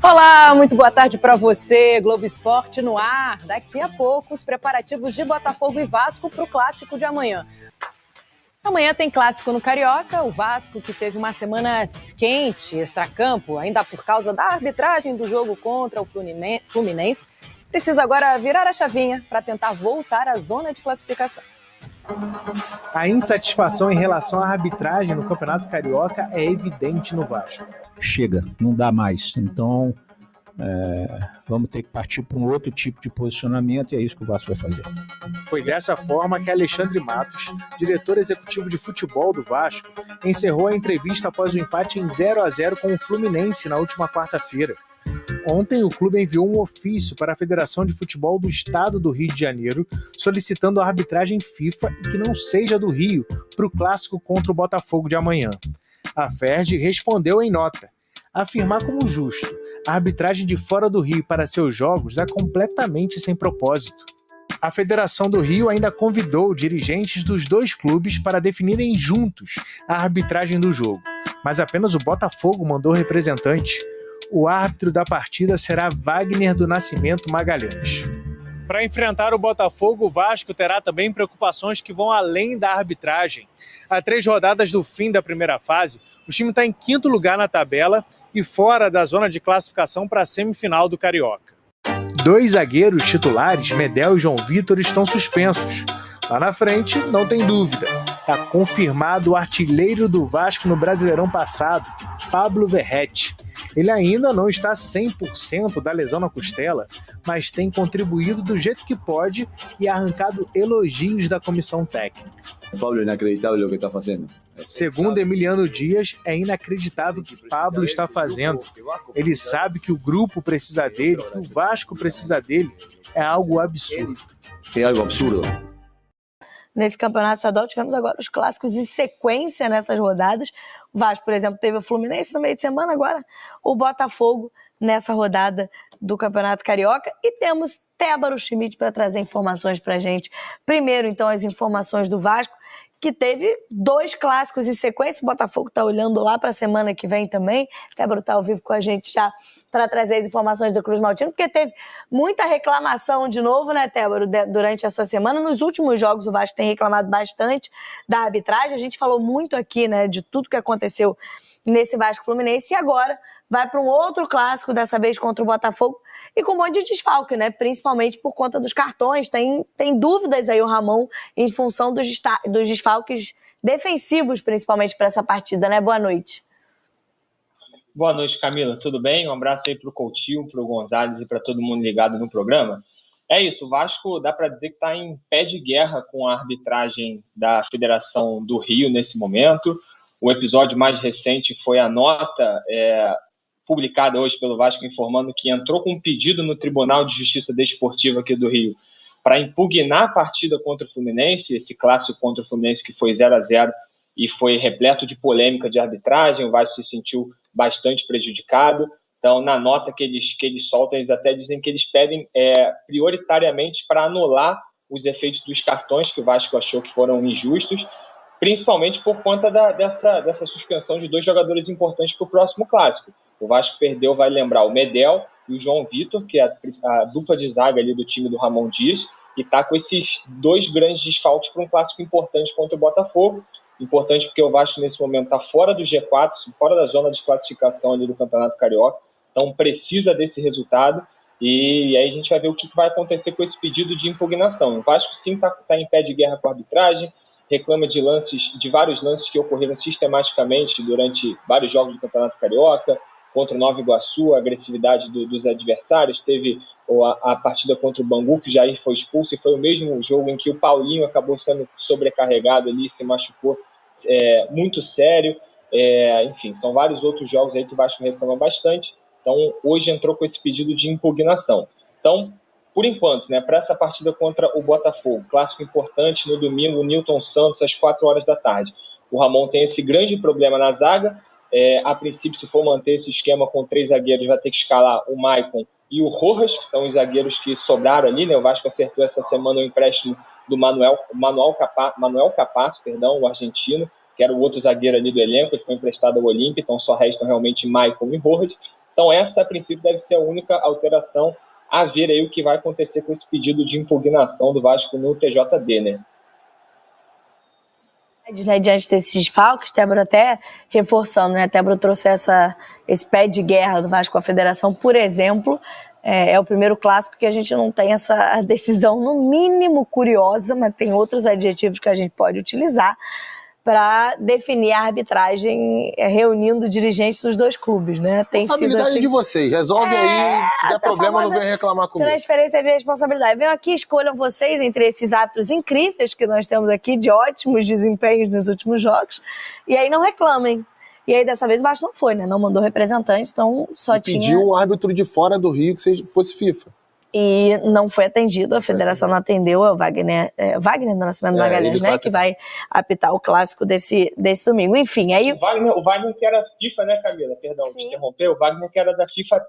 Olá, muito boa tarde para você, Globo Esporte no ar. Daqui a pouco, os preparativos de Botafogo e Vasco para o clássico de amanhã. Amanhã tem clássico no Carioca, o Vasco que teve uma semana quente, extracampo, ainda por causa da arbitragem do jogo contra o Fluminense, precisa agora virar a chavinha para tentar voltar à zona de classificação. A insatisfação em relação à arbitragem no Campeonato Carioca é evidente no Vasco. Chega, não dá mais. Então, vamos ter que partir para um outro tipo de posicionamento e é isso que o Vasco vai fazer. Foi dessa forma que Alexandre Matos, diretor executivo de futebol do Vasco, encerrou a entrevista após o empate em 0-0 com o Fluminense na última quarta-feira. Ontem, o clube enviou um ofício para a Federação de Futebol do Estado do Rio de Janeiro, solicitando a arbitragem FIFA e que não seja do Rio para o clássico contra o Botafogo de amanhã. A FERJ respondeu em nota: afirmar como justo a arbitragem de fora do Rio para seus jogos é completamente sem propósito. A Federação do Rio ainda convidou dirigentes dos dois clubes para definirem juntos a arbitragem do jogo, mas apenas o Botafogo mandou representante. O árbitro da partida será Wagner do Nascimento Magalhães. Para enfrentar o Botafogo, o Vasco terá também preocupações que vão além da arbitragem. A 3 rodadas do fim da primeira fase, o time está em 5º lugar na tabela e fora da zona de classificação para a semifinal do Carioca. 2 zagueiros titulares, Medel e João Vitor, estão suspensos. Lá na frente, não tem dúvida. Está confirmado o artilheiro do Vasco no Brasileirão passado, Pablo Verratti. Ele ainda não está 100% da lesão na costela, mas tem contribuído do jeito que pode e arrancado elogios da comissão técnica. Pablo é inacreditável o que está fazendo. Segundo Emiliano Dias, é inacreditável o que Pablo está fazendo. Ele sabe que o grupo precisa dele, que o Vasco precisa dele. É algo absurdo. É algo absurdo. Nesse campeonato estadual, tivemos agora os clássicos em sequência nessas rodadas. O Vasco, por exemplo, teve o Fluminense no meio de semana, agora o Botafogo nessa rodada do Campeonato Carioca. E temos Tébaro Schmidt para trazer informações para a gente. Primeiro, então, as informações do Vasco, que teve 2 clássicos em sequência. O Botafogo está olhando lá para a semana que vem também. Tébaro está ao vivo com a gente já para trazer as informações do Cruz Maltino, porque teve muita reclamação de novo, né, Tébaro, durante essa semana. Nos últimos jogos o Vasco tem reclamado bastante da arbitragem. A gente falou muito aqui, né, de tudo que aconteceu nesse Vasco Fluminense e agora vai para um outro clássico, dessa vez contra o Botafogo, e com um monte de desfalque, né? Principalmente por conta dos cartões. Tem dúvidas aí o Ramon em função dos desfalques defensivos, principalmente para essa partida, né? Boa noite. Boa noite, Camila. Tudo bem? Um abraço aí para o Coutinho, para o Gonzalez e para todo mundo ligado no programa. É isso, o Vasco dá para dizer que está em pé de guerra com a arbitragem da Federação do Rio nesse momento. O episódio mais recente foi a nota publicada hoje pelo Vasco informando que entrou com um pedido no Tribunal de Justiça Desportiva aqui do Rio para impugnar a partida contra o Fluminense, esse clássico contra o Fluminense que foi 0-0 e foi repleto de polêmica de arbitragem. O Vasco se sentiu bastante prejudicado. Então, na nota que eles soltam, eles até dizem que eles pedem prioritariamente para anular os efeitos dos cartões que o Vasco achou que foram injustos, principalmente por conta dessa suspensão de 2 jogadores importantes para o próximo clássico. O Vasco perdeu, vai lembrar, o Medel e o João Vitor, que é a dupla de zaga ali do time do Ramon Dias, e está com esses 2 grandes desfalques para um clássico importante contra o Botafogo. Importante porque o Vasco nesse momento está fora do G4, fora da zona de classificação ali do Campeonato Carioca, então precisa desse resultado, e aí a gente vai ver o que vai acontecer com esse pedido de impugnação. O Vasco sim está em pé de guerra com a arbitragem, reclama de vários lances que ocorreram sistematicamente durante vários jogos do Campeonato Carioca, contra o Nova Iguaçu, a agressividade dos adversários. Teve a partida contra o Bangu, que o Jair foi expulso, e foi o mesmo jogo em que o Paulinho acabou sendo sobrecarregado ali, se machucou muito sério. Enfim, são vários outros jogos aí que o Vasco reclama bastante. Então, hoje entrou com esse pedido de impugnação. Então, por enquanto, né, para essa partida contra o Botafogo, clássico importante no domingo, Nilton Santos, às 4 horas da tarde. O Ramon tem esse grande problema na zaga. A princípio, se for manter esse esquema com 3 zagueiros, vai ter que escalar o Maicon e o Rojas, que são os zagueiros que sobraram ali, né? O Vasco acertou essa semana o empréstimo do Manuel Capasso, o argentino, que era o outro zagueiro ali do elenco. Ele foi emprestado ao Olímpia, então só restam realmente Maicon e Rojas. Então essa, a princípio, deve ser a única alteração, a ver aí o que vai acontecer com esse pedido de impugnação do Vasco no TJD, né? Diante desses desfalques, Tébora até reforçando, né? Tébora trouxe esse pé de guerra do Vasco com a Federação, por exemplo. É o primeiro clássico que a gente não tem essa decisão, no mínimo curiosa, mas tem outros adjetivos que a gente pode utilizar para definir a arbitragem reunindo dirigentes dos dois clubes, né? Tem responsabilidade sido assim, de vocês. Resolve aí. Se der problema, não vem reclamar comigo. Transferência de responsabilidade. Venham aqui, escolham vocês entre esses árbitros incríveis que nós temos aqui, de ótimos desempenhos nos últimos jogos, e aí não reclamem. E aí, dessa vez, o Vasco não foi, né? Não mandou representante, então só tinha... Pediu um árbitro de fora do Rio que fosse FIFA. E não foi atendido, a federação não atendeu, é o Wagner do Nascimento Magalhães, né? Que vai apitar o clássico desse domingo. Enfim, aí... O Wagner que era FIFA, né, Camila? Perdão, te interromper. O Wagner que era da FIFA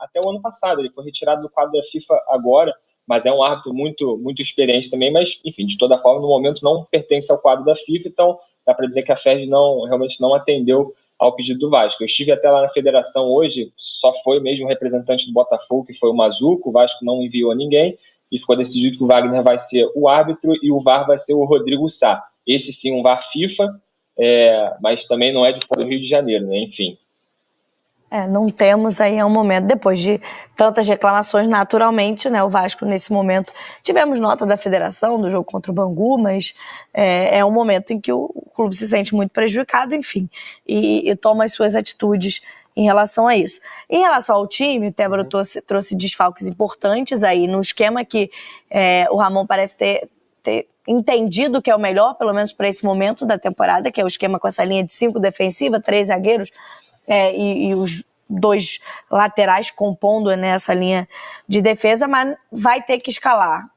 até o ano passado. Ele foi retirado do quadro da FIFA agora, mas é um árbitro muito, muito experiente também. Mas, enfim, de toda forma, no momento não pertence ao quadro da FIFA, então dá para dizer que a FERJ realmente não atendeu ao pedido do Vasco. Eu estive até lá na federação hoje, só foi mesmo o representante do Botafogo, que foi o Mazuco. O Vasco não enviou ninguém, e ficou decidido que o Wagner vai ser o árbitro e o VAR vai ser o Rodrigo Sá. Esse sim, um VAR FIFA, mas também não é de fora do Rio de Janeiro, né? Enfim. Não temos aí um momento, depois de tantas reclamações, naturalmente, né, o Vasco nesse momento, tivemos nota da federação do jogo contra o Bangu, mas é um momento em que o clube se sente muito prejudicado, enfim, e toma as suas atitudes em relação a isso. Em relação ao time, o Tébora trouxe desfalques importantes aí, no esquema que o Ramon parece ter entendido que é o melhor, pelo menos para esse momento da temporada, que é o esquema com essa linha de 5 defensiva, 3 zagueiros, e os 2 laterais compondo nessa linha de defesa, mas vai ter que escalar,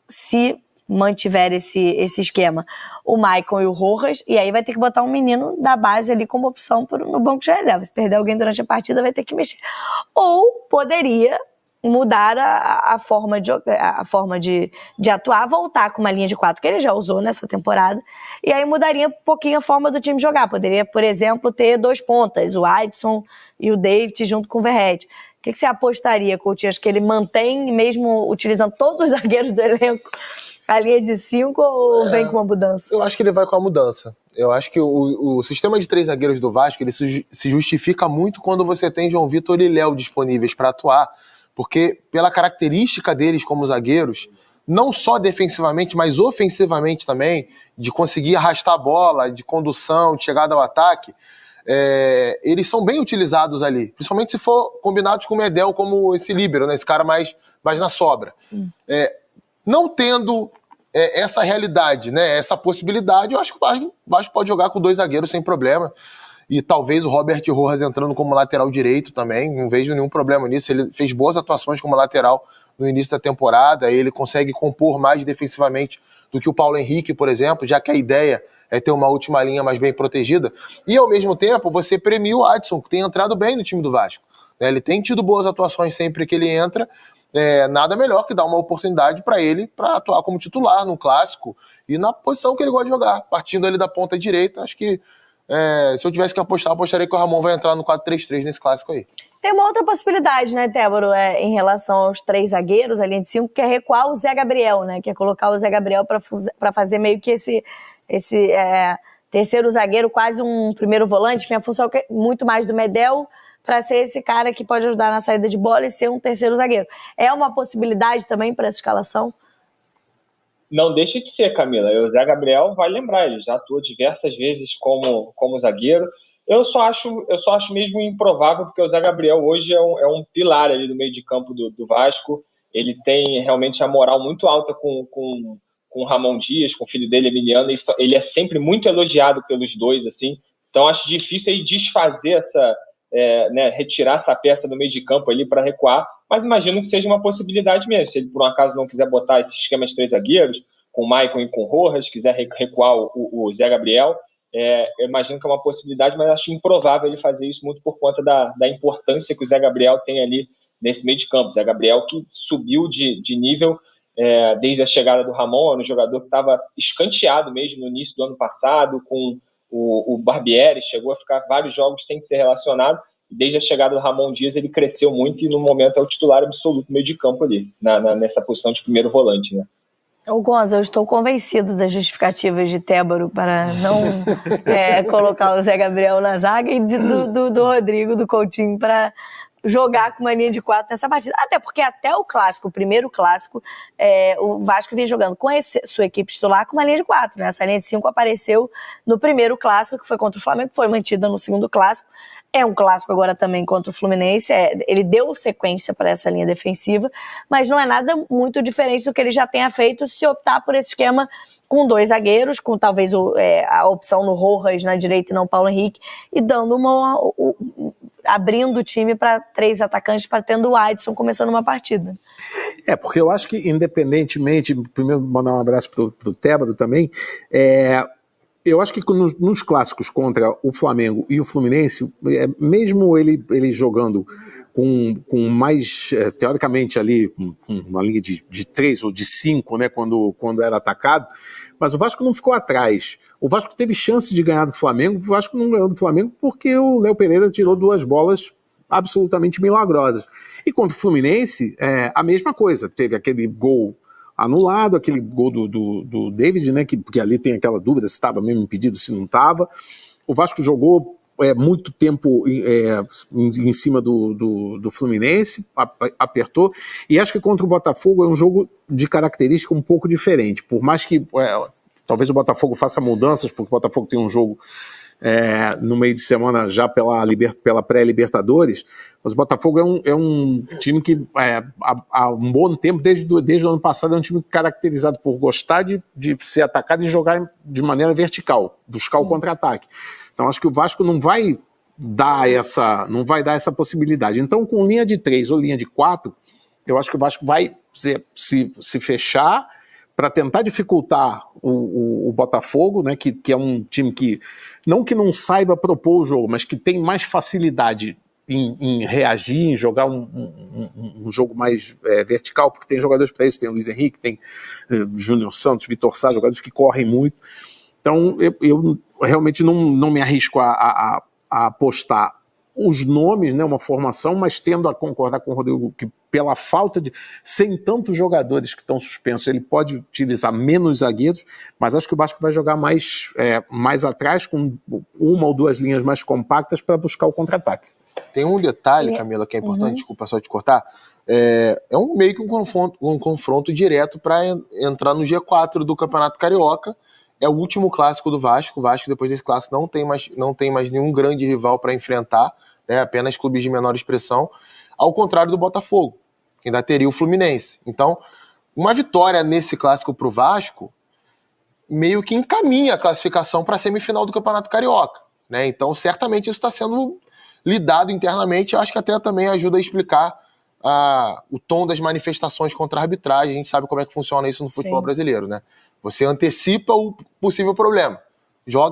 se mantiver esse esquema, o Maicon e o Rojas, e aí vai ter que botar um menino da base ali como opção no banco de reserva. Se perder alguém durante a partida, vai ter que mexer. Ou poderia mudar a forma de atuar, voltar com uma linha de 4 que ele já usou nessa temporada, e aí mudaria um pouquinho a forma do time jogar. Poderia, por exemplo, ter 2 pontas, o Adson e o David junto com o Verratti. O que você apostaria, Coutinho? Acho que ele mantém, mesmo utilizando todos os zagueiros do elenco, a linha de 5, ou vem com uma mudança? Eu acho que ele vai com a mudança. Eu acho que o sistema de 3 zagueiros do Vasco, ele se justifica muito quando você tem João Vitor e Léo disponíveis para atuar, porque pela característica deles como zagueiros, não só defensivamente, mas ofensivamente também, de conseguir arrastar a bola, de condução, de chegada ao ataque, eles são bem utilizados ali, principalmente se for combinados com o Medel como esse líbero, né, esse cara mais na sobra. Não tendo essa realidade, né, essa possibilidade, eu acho que o Vasco pode jogar com 2 zagueiros sem problema. E talvez o Robert Rojas entrando como lateral direito também, não vejo nenhum problema nisso. Ele fez boas atuações como lateral no início da temporada, ele consegue compor mais defensivamente do que o Paulo Henrique, por exemplo, já que a ideia é ter uma última linha mais bem protegida. E ao mesmo tempo, você premia o Adson, que tem entrado bem no time do Vasco. Ele tem tido boas atuações sempre que ele entra, nada melhor que dar uma oportunidade para ele para atuar como titular no clássico e na posição que ele gosta de jogar, partindo ali da ponta direita. Acho que se eu tivesse que apostar, apostaria que o Ramon vai entrar no 4-3-3 nesse clássico aí. Tem uma outra possibilidade, né, Tébora, em relação aos 3 zagueiros, a linha de 5, que é recuar o Zé Gabriel, né, que é colocar o Zé Gabriel para fazer meio que esse terceiro zagueiro, quase um primeiro volante, que é a função muito mais do Medel, para ser esse cara que pode ajudar na saída de bola e ser um terceiro zagueiro. É uma possibilidade também para essa escalação? Não deixa de ser, Camila. O Zé Gabriel vai lembrar, ele já atuou diversas vezes como zagueiro. Eu só acho mesmo improvável, porque o Zé Gabriel hoje é um pilar ali do meio de campo do Vasco. Ele tem realmente a moral muito alta com o Ramon Dias, com o filho dele, Emiliano. Ele é sempre muito elogiado pelos dois, assim. Então acho difícil aí desfazer retirar essa peça do meio de campo ali para recuar, mas imagino que seja uma possibilidade mesmo. Se ele por um acaso não quiser botar esse esquema de 3 zagueiros, com o Maicon e com o Rojas, quiser recuar o Zé Gabriel, eu imagino que é uma possibilidade, mas acho improvável ele fazer isso muito por conta da importância que o Zé Gabriel tem ali nesse meio de campo. Zé Gabriel que subiu de nível desde a chegada do Ramon, era um jogador que estava escanteado mesmo no início do ano passado, com o Barbieri, chegou a ficar vários jogos sem ser relacionado, Desde a chegada do Ramon Dias, ele cresceu muito e, no momento, é o titular absoluto no meio de campo ali, nessa posição de primeiro volante, né? Ô Gonza, eu estou convencido das justificativas de Tébaro para não colocar o Zé Gabriel na zaga e do Rodrigo, do Coutinho, para jogar com uma linha de 4 nessa partida. Até porque até o clássico, o primeiro clássico, o Vasco vinha jogando com sua equipe titular com uma linha de 4. Né? Essa linha de 5 apareceu no primeiro clássico, que foi contra o Flamengo, que foi mantida no segundo clássico. É um clássico agora também contra o Fluminense. Ele deu sequência para essa linha defensiva, mas não é nada muito diferente do que ele já tenha feito se optar por esse esquema com 2 zagueiros, com talvez a opção no Rojas na direita e não Paulo Henrique, e dando abrindo o time para 3 atacantes, tendo o Adson começando uma partida. Porque eu acho que, independentemente, primeiro mandar um abraço pro Tébaro também, eu acho que nos clássicos contra o Flamengo e o Fluminense, mesmo ele jogando com mais, teoricamente ali, uma linha de 3 ou de 5, né, quando era atacado, mas o Vasco não ficou atrás. O Vasco teve chance de ganhar do Flamengo, o Vasco não ganhou do Flamengo porque o Léo Pereira tirou 2 bolas absolutamente milagrosas. E contra o Fluminense, a mesma coisa, teve aquele gol anulado, aquele gol do David, né, que ali tem aquela dúvida se estava mesmo impedido, se não estava. O Vasco jogou muito tempo em cima do Fluminense, apertou, e acho que contra o Botafogo é um jogo de característica um pouco diferente, por mais que talvez o Botafogo faça mudanças, porque o Botafogo tem um jogo no meio de semana já pela pré-Libertadores, mas o Botafogo é um time que há um bom tempo, desde o ano passado, é um time caracterizado por gostar de ser atacado e jogar de maneira vertical, buscar o contra-ataque. Então acho que o Vasco não vai dar essa possibilidade. Então com linha de 3 ou linha de 4, eu acho que o Vasco vai se fechar para tentar dificultar o Botafogo, né, que é um time que não saiba propor o jogo, mas que tem mais facilidade em reagir, em jogar um jogo mais vertical, porque tem jogadores para isso, tem o Luiz Henrique, tem Júnior Santos, Vitor Sá, jogadores que correm muito. Então eu realmente não me arrisco a apostar os nomes, né, uma formação, mas tendo a concordar com o Rodrigo que pela falta sem tantos jogadores que estão suspensos, ele pode utilizar menos zagueiros, mas acho que o Vasco vai jogar mais atrás, com 1 ou 2 linhas mais compactas para buscar o contra-ataque. Tem um detalhe, Camila, que é importante, desculpa só te cortar, meio que um confronto direto para entrar no G4 do Campeonato Carioca. É o último clássico do Vasco. O Vasco, depois desse clássico, não tem mais nenhum grande rival para enfrentar, né? Apenas clubes de menor expressão, ao contrário do Botafogo, que ainda teria o Fluminense. Então, uma vitória nesse clássico para o Vasco meio que encaminha a classificação para a semifinal do Campeonato Carioca, né? Então, certamente isso está sendo lidado internamente. Eu acho que até também ajuda a explicar o tom das manifestações contra a arbitragem. A gente sabe como é que funciona isso no futebol brasileiro, né? Você antecipa o possível problema.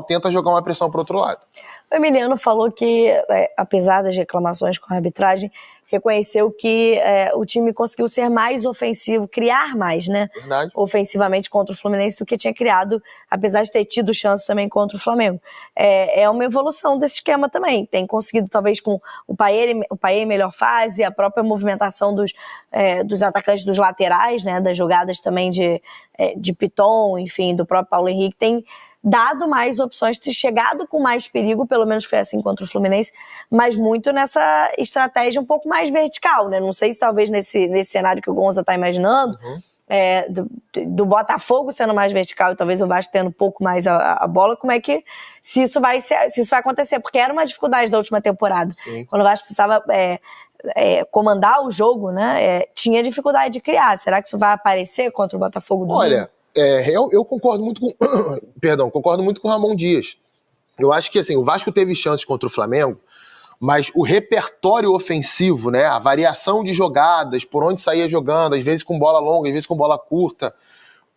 Tenta jogar uma pressão para o outro lado. O Emiliano falou que, apesar das reclamações com a arbitragem, reconheceu que o time conseguiu ser mais ofensivo, criar mais, né? Verdade. Ofensivamente contra o Fluminense do que tinha criado, apesar de ter tido chance também contra o Flamengo. É uma evolução desse esquema também. Tem conseguido, talvez, com o Paê em melhor fase, a própria movimentação dos atacantes dos laterais, né? Das jogadas também de Piton, enfim, do próprio Paulo Henrique, tem dado mais opções, ter chegado com mais perigo, pelo menos foi assim contra o Fluminense, mas muito nessa estratégia um pouco mais vertical, né? Não sei se talvez nesse cenário que o Gonza está imaginando, do Botafogo sendo mais vertical e talvez o Vasco tendo um pouco mais a bola, como é que se isso vai acontecer, porque era uma dificuldade da última temporada. Sim. Quando o Vasco precisava comandar o jogo, né? Tinha dificuldade de criar. Será que isso vai aparecer contra o Botafogo do Olha, eu concordo muito com concordo muito com o Ramon Dias. Eu acho que assim, o Vasco teve chances contra o Flamengo, mas o repertório ofensivo, né, a variação de jogadas, por onde saía jogando, às vezes com bola longa, às vezes com bola curta,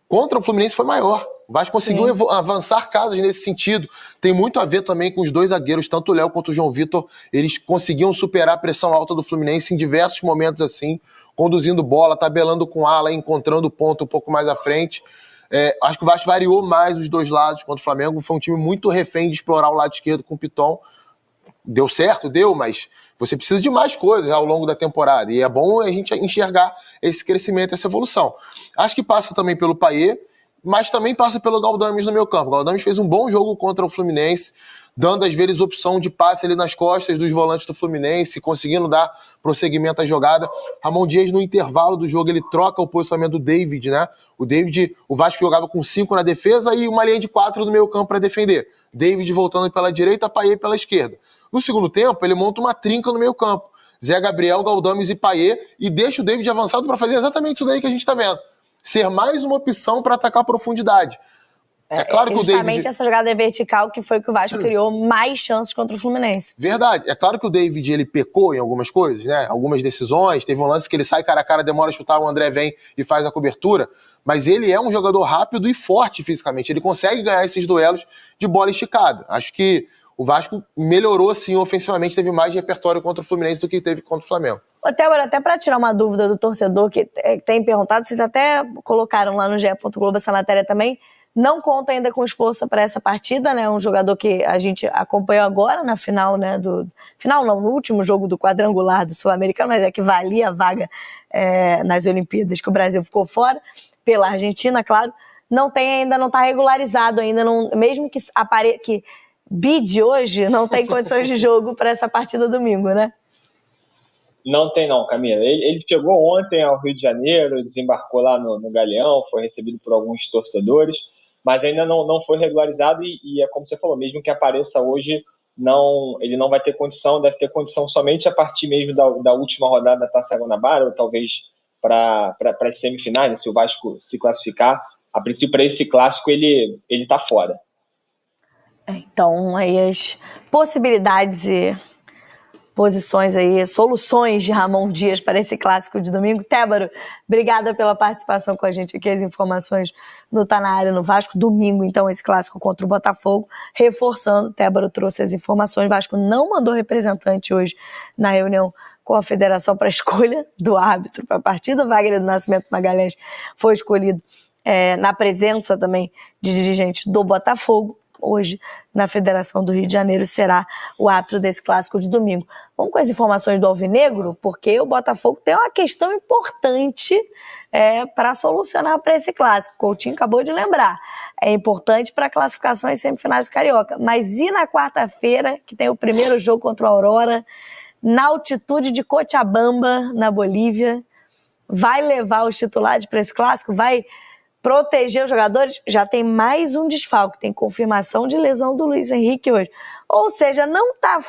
contra o Fluminense foi maior. O Vasco conseguiu avançar casas nesse sentido. Tem muito a ver também com os 2 zagueiros, tanto o Léo quanto o João Vitor. Eles conseguiam superar a pressão alta do Fluminense em diversos momentos assim, conduzindo bola, tabelando com ala, encontrando ponto um pouco mais à frente. Acho que o Vasco variou mais os 2 lados contra o Flamengo. Foi um time muito refém de explorar o lado esquerdo com o Piton. Deu certo? Deu, mas você precisa de mais coisas ao longo da temporada. E é bom a gente enxergar esse crescimento, essa evolução. Acho que passa também pelo Payet, mas também passa pelo Galdames no meio campo. O Galdames fez um bom jogo contra o Fluminense, dando às vezes opção de passe ali nas costas dos volantes do Fluminense, conseguindo dar prosseguimento à jogada. Ramon Dias, no intervalo do jogo, ele troca o posicionamento do David, né? O Vasco jogava com 5 na defesa e uma linha de 4 no meio campo para defender. David voltando pela direita, Payet pela esquerda. No segundo tempo, ele monta uma trinca no meio campo. Zé Gabriel, Galdames e Payet, e deixa o David avançado para fazer exatamente isso daí que a gente está vendo. Ser mais uma opção para atacar a profundidade. É claro que justamente o David... essa jogada vertical que foi que o Vasco criou mais chances contra o Fluminense. Verdade. É claro que o David, ele pecou em algumas coisas, né? Algumas decisões. Teve um lance que ele sai cara a cara, demora a chutar, o André vem e faz a cobertura. Mas ele é um jogador rápido e forte fisicamente. Ele consegue ganhar esses duelos de bola esticada. Acho que o Vasco melhorou, sim, ofensivamente. Teve mais repertório contra o Fluminense do que teve contra o Flamengo. Até para tirar uma dúvida do torcedor que tem perguntado, vocês até colocaram lá no GE. Globo essa matéria também. Não conta ainda com esforço para essa partida, né? Um jogador que a gente acompanhou agora na final, né? No último jogo do quadrangular do Sul-Americano, mas é que valia a vaga nas Olimpíadas, que o Brasil ficou fora, pela Argentina, claro. Não está regularizado ainda, mesmo que bide hoje, não tem condições de jogo para essa partida domingo, né? Não tem não, Camila. Ele chegou ontem ao Rio de Janeiro, desembarcou lá no Galeão, foi recebido por alguns torcedores, mas ainda não foi regularizado e é como você falou, mesmo que apareça hoje, ele não vai ter condição, deve ter condição somente a partir mesmo da última rodada da Taça Guanabara, ou talvez para as semifinais, né, se o Vasco se classificar. A princípio, para esse clássico, ele está fora. Então, aí as possibilidades e posições aí, soluções de Ramon Dias para esse clássico de domingo. Tébaro, obrigada pela participação com a gente aqui, as informações no Tá Na Área no Vasco. Domingo, então, esse clássico contra o Botafogo. Reforçando, Tébaro trouxe as informações. O Vasco não mandou representante hoje na reunião com a federação para a escolha do árbitro para a partida. Wagner do Nascimento Magalhães foi escolhido na presença também de dirigentes do Botafogo. Hoje, na Federação do Rio de Janeiro, será o árbitro desse clássico de domingo. Vamos com as informações do Alvinegro, porque o Botafogo tem uma questão importante para solucionar para esse clássico. O Coutinho acabou de lembrar. É importante para a classificação em semifinais do Carioca. Mas e na quarta-feira, que tem o primeiro jogo contra o Aurora, na altitude de Cochabamba, na Bolívia? Vai levar os titulares para esse clássico? Vai proteger os jogadores? Já tem mais um desfalque, tem confirmação de lesão do Luiz Henrique hoje. Ou seja, não está